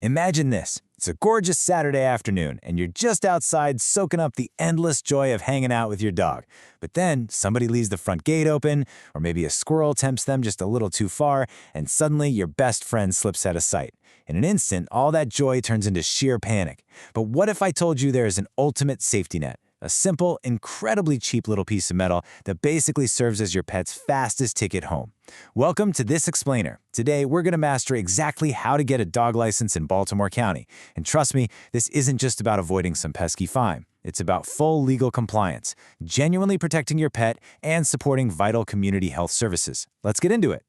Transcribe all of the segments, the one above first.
Imagine this. It's a gorgeous Saturday afternoon, and you're just outside soaking up the endless joy of hanging out with your dog. But then somebody leaves the front gate open, or maybe a squirrel tempts them just a little too far, and suddenly your best friend slips out of sight. In an instant, all that joy turns into sheer panic. But what if I told you there is an ultimate safety net? A simple, incredibly cheap little piece of metal that basically serves as your pet's fastest ticket home. Welcome to This Explainer. Today, we're going to master exactly how to get a dog license in Baltimore County. And trust me, this isn't just about avoiding some pesky fine. It's about full legal compliance, genuinely protecting your pet, and supporting vital community health services. Let's get into it.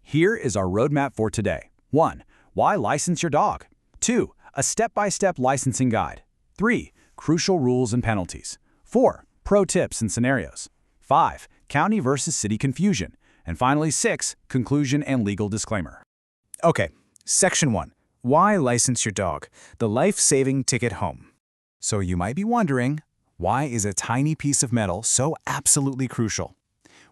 Here is our roadmap for today. 1. Why license your dog? 2. A step-by-step licensing guide. 3. Crucial rules and penalties. 4. Pro tips and scenarios. 5. County versus city confusion. And finally, 6. Conclusion and legal disclaimer. Okay, Section 1. Why license your dog? The life-saving ticket home. So you might be wondering, why is a tiny piece of metal so absolutely crucial?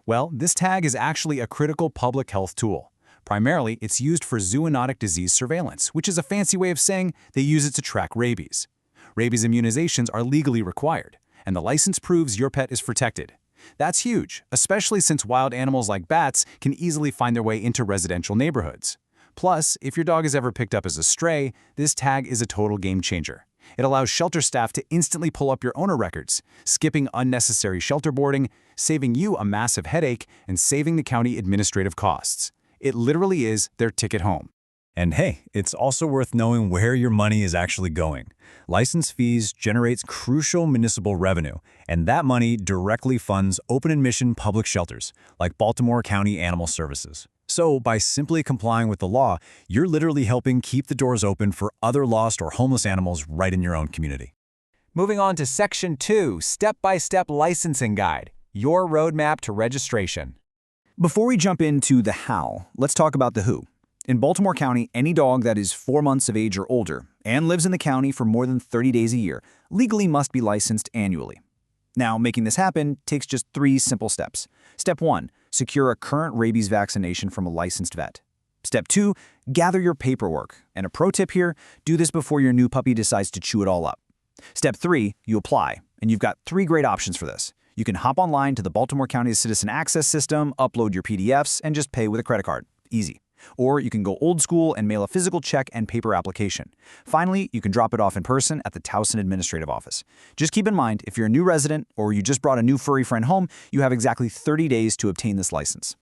Well, this tag is actually a critical public health tool. Primarily, it's used for zoonotic disease surveillance, which is a fancy way of saying they use it to track rabies. Rabies immunizations are legally required, and the license proves your pet is protected. That's huge, especially since wild animals like bats can easily find their way into residential neighborhoods. Plus, if your dog is ever picked up as a stray, this tag is a total game changer. It allows shelter staff to instantly pull up your owner records, skipping unnecessary shelter boarding, saving you a massive headache, and saving the county administrative costs. It literally is their ticket home. And hey, it's also worth knowing where your money is actually going. License fees generates crucial municipal revenue, and that money directly funds open admission public shelters, like Baltimore County Animal Services. So by simply complying with the law, you're literally helping keep the doors open for other lost or homeless animals right in your own community. Moving on to Section 2, Step-by-Step Licensing Guide, your roadmap to registration. Before we jump into the how, let's talk about the who. In Baltimore County, any dog that is 4 months of age or older and lives in the county for more than 30 days a year legally must be licensed annually. Now, making this happen takes just 3 simple steps. Step 1, secure a current rabies vaccination from a licensed vet. Step 2, gather your paperwork. And a pro tip here, do this before your new puppy decides to chew it all up. Step 3, you apply, and you've got 3 great options for this. You can hop online to the Baltimore County Citizen Access System, upload your PDFs, and just pay with a credit card. Easy. Or you can go old school and mail a physical check and paper application. Finally, you can drop it off in person at the Towson Administrative Office. Just keep in mind, if you're a new resident or you just brought a new furry friend home, you have exactly 30 days to obtain this license.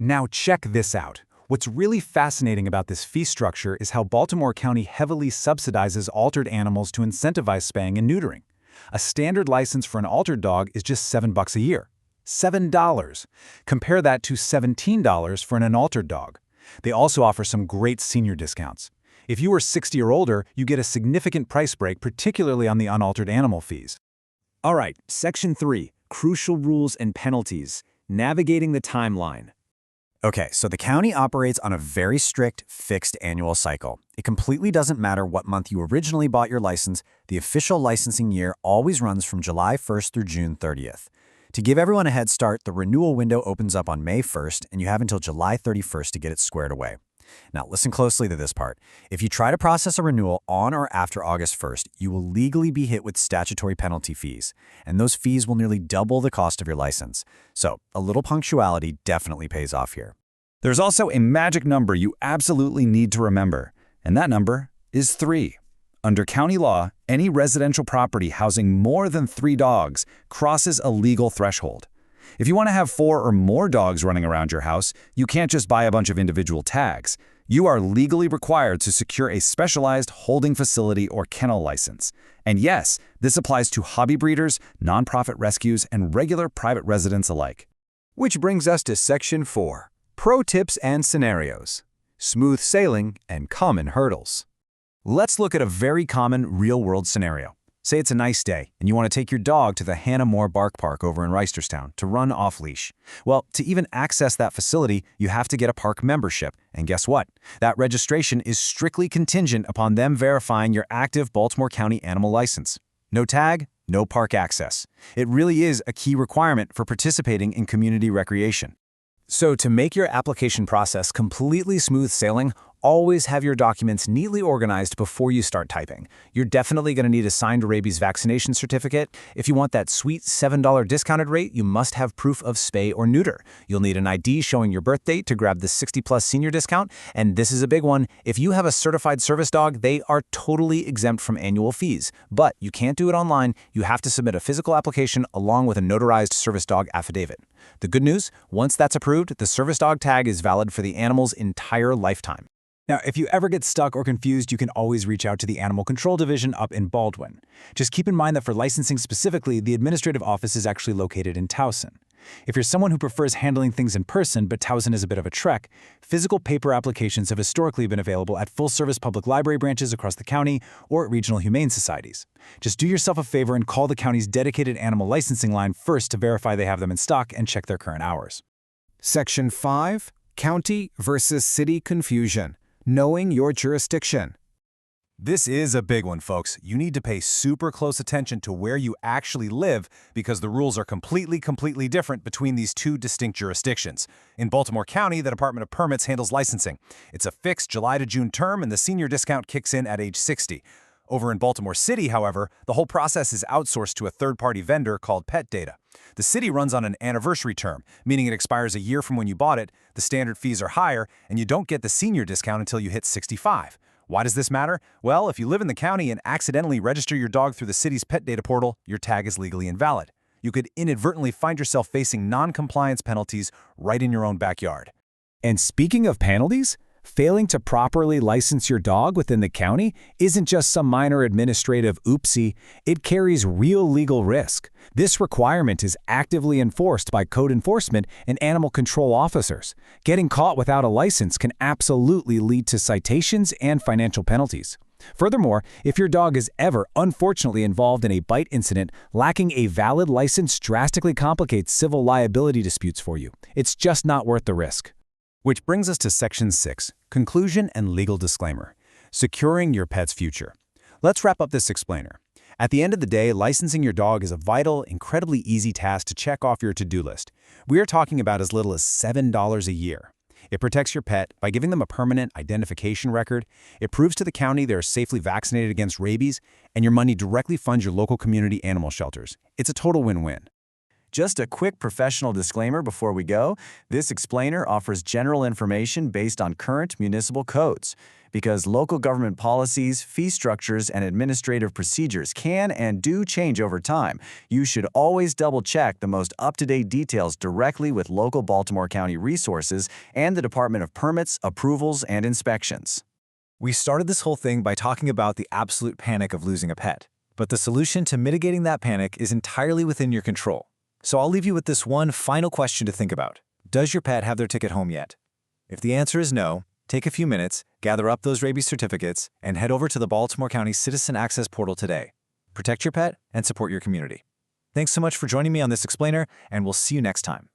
Now check this out. What's really fascinating about this fee structure is how Baltimore County heavily subsidizes altered animals to incentivize spaying and neutering. A standard license for an altered dog is just $7 a year. $7. Compare that to $17 for an unaltered dog. They also offer some great senior discounts. If you are 60 or older, you get a significant price break, particularly on the unaltered animal fees. All right, Section 3, Crucial Rules and Penalties, Navigating the Timeline. Okay, so the county operates on a very strict, fixed annual cycle. It completely doesn't matter what month you originally bought your license, the official licensing year always runs from July 1st through June 30th. To give everyone a head start, the renewal window opens up on May 1st, and you have until July 31st to get it squared away. Now, listen closely to this part. If you try to process a renewal on or after August 1st, you will legally be hit with statutory penalty fees, and those fees will nearly double the cost of your license. So, a little punctuality definitely pays off here. There's also a magic number you absolutely need to remember, and that number is 3. Under county law, any residential property housing more than 3 dogs crosses a legal threshold. If you want to have 4 or more dogs running around your house, you can't just buy a bunch of individual tags. You are legally required to secure a specialized holding facility or kennel license. And yes, this applies to hobby breeders, nonprofit rescues, and regular private residents alike. Which brings us to Section 4, Pro Tips and Scenarios, Smooth Sailing and Common Hurdles. Let's look at a very common real-world scenario. Say it's a nice day, and you want to take your dog to the Hannah Moore Bark Park over in Reisterstown to run off-leash. Well, to even access that facility, you have to get a park membership. And guess what? That registration is strictly contingent upon them verifying your active Baltimore County animal license. No tag, no park access. It really is a key requirement for participating in community recreation. So to make your application process completely smooth sailing, always have your documents neatly organized before you start typing. You're definitely going to need a signed rabies vaccination certificate. If you want that sweet $7 discounted rate, you must have proof of spay or neuter. You'll need an ID showing your birth date to grab the 60-plus senior discount. And this is a big one. If you have a certified service dog, they are totally exempt from annual fees. But you can't do it online. You have to submit a physical application along with a notarized service dog affidavit. The good news, once that's approved, the service dog tag is valid for the animal's entire lifetime. Now, if you ever get stuck or confused, you can always reach out to the Animal Control Division up in Baldwin. Just keep in mind that for licensing specifically, the administrative office is actually located in Towson. If you're someone who prefers handling things in person, but Towson is a bit of a trek, physical paper applications have historically been available at full-service public library branches across the county or at regional humane societies. Just do yourself a favor and call the county's dedicated animal licensing line first to verify they have them in stock and check their current hours. Section 5, County versus City Confusion. Knowing your jurisdiction. This is a big one, folks. You need to pay super close attention to where you actually live because the rules are completely different between these two distinct jurisdictions. In Baltimore County, the Department of Permits handles licensing. It's a fixed July to June term, and the senior discount kicks in at age 60. Over in Baltimore City, however, the whole process is outsourced to a third-party vendor called Pet Data. The city runs on an anniversary term, meaning it expires a year from when you bought it, the standard fees are higher, and you don't get the senior discount until you hit 65. Why does this matter? Well, if you live in the county and accidentally register your dog through the city's pet data portal, your tag is legally invalid. You could inadvertently find yourself facing non-compliance penalties right in your own backyard. And speaking of penalties, failing to properly license your dog within the county isn't just some minor administrative oopsie, it carries real legal risk. This requirement is actively enforced by code enforcement and animal control officers. Getting caught without a license can absolutely lead to citations and financial penalties. Furthermore, if your dog is ever unfortunately involved in a bite incident, lacking a valid license drastically complicates civil liability disputes for you. It's just not worth the risk. Which brings us to Section 6, Conclusion and Legal Disclaimer, Securing Your Pet's Future. Let's wrap up this explainer. At the end of the day, licensing your dog is a vital, incredibly easy task to check off your to-do list. We are talking about as little as $7 a year. It protects your pet by giving them a permanent identification record, it proves to the county they're safely vaccinated against rabies, and your money directly funds your local community animal shelters. It's a total win-win. Just a quick professional disclaimer before we go. This explainer offers general information based on current municipal codes. Because local government policies, fee structures, and administrative procedures can and do change over time, you should always double-check the most up-to-date details directly with local Baltimore County resources and the Department of Permits, Approvals, and Inspections. We started this whole thing by talking about the absolute panic of losing a pet. But the solution to mitigating that panic is entirely within your control. So I'll leave you with this one final question to think about. Does your pet have their ticket home yet? If the answer is no, take a few minutes, gather up those rabies certificates, and head over to the Baltimore County Citizen Access Portal today. Protect your pet and support your community. Thanks so much for joining me on this explainer, and we'll see you next time.